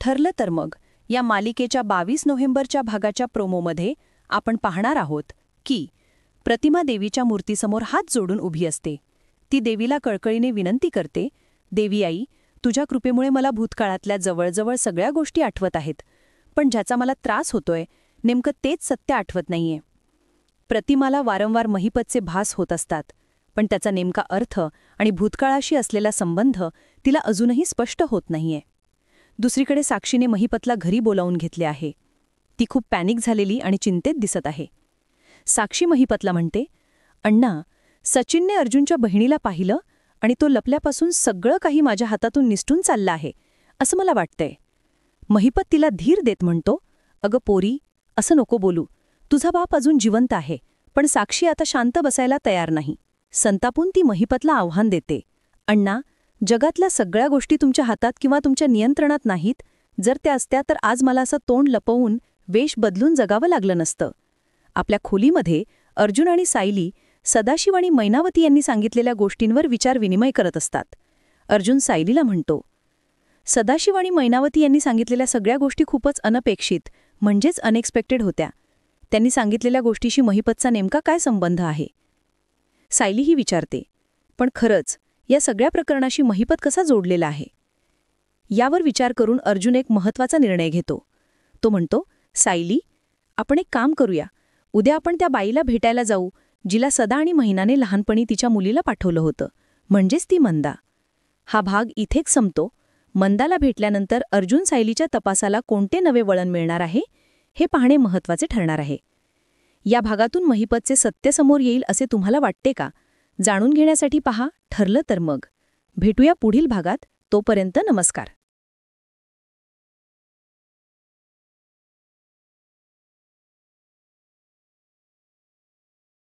ठरलं तर मग या मालिकेच्या 22 नोव्हेंबरच्या भागाच्या प्रोमोमध्ये आपण पाहणार आहोत की प्रतिमा देवीच्या मूर्तीसमोर हात जोडून उभी असते. ती देवीला कळकळीने विनंती करते, देवी आई, तुझ्या कृपेमुळे मला भूतकाळातल्या जवळजवळ सगळ्या गोष्टी आठवत आहेत, पण ज्याचा मला त्रास होतोय नेमकं तेच सत्य आठवत नाहीये. प्रतिमाला वारंवार महिपतचे भास होत असतात, पण त्याचा नेमका अर्थ आणि भूतकाळाशी असलेला संबंध तिला अजूनही स्पष्ट होत नाहीये. दुसरीकडे साक्षीने महिपतला घरी बोलावून घेतले आहे. ती खूप पॅनिक झालेली आणि चिंतेत दिसत आहे. साक्षी महिपतला म्हणते, अण्णा, सचिनने अर्जुनच्या बहिणीला पाहिलं आणि तो लपल्यापासून सगळं काही माझ्या हातातून निसटून चाललं आहे असं मला वाटतंय. महिपत तिला धीर देत म्हणतो, अगं पोरी, असं नको बोलू. तुझा बाप अजून जिवंत आहे. पण साक्षी आता शांत बसायला तयार नाही. संतापून ती महिपतला आव्हान देते, अण्णा, जगातल्या सगळ्या गोष्टी तुमच्या हातात किंवा तुमच्या नियंत्रणात नाहीत. जर त्या असत्या तर आज मला असं तोंड लपवून वेश बदलून जगावं लागलं नसतं. आपल्या खोलीमध्ये अर्जुन आणि सायली सदाशिव आणि मैनावती यांनी सांगितलेल्या गोष्टींवर विचारविनिमय करत असतात. अर्जुन सायलीला म्हणतो, सदाशिव आणि मैनावती यांनी सांगितलेल्या सगळ्या गोष्टी खूपच अनपेक्षित म्हणजेच अनएक्सपेक्टेड होत्या. त्यांनी सांगितलेल्या गोष्टीशी महिपतचा नेमका काय संबंध आहे? सायलीही विचारते, पण खरंच या सगळ्या प्रकरणाशी महिपत कसा जोडलेला आहे? यावर विचार करून अर्जुन एक महत्त्वाचा निर्णय घेतो. तो म्हणतो, सायली, आपण एक काम करूया. उद्या आपण त्या बाईला भेटायला जाऊ जिला सदा आणि महिनाने लहानपणी तिच्या मुलीला पाठवलं होतं, म्हणजेच ती मंदा. हा भाग इथेच संपतो. मंदाला भेटल्यानंतर अर्जुन सायलीच्या तपासाला कोणते नवे वळण मिळणार आहे हे पाहणे महत्त्वाचे ठरणार आहे. या भागातून महिपतचे सत्य समोर येईल असे तुम्हाला वाटते का? जाणून घेण्यासाठी पहा ठरलं तर मग. भेटूया पुढील भागात. तोपर्यंत नमस्कार.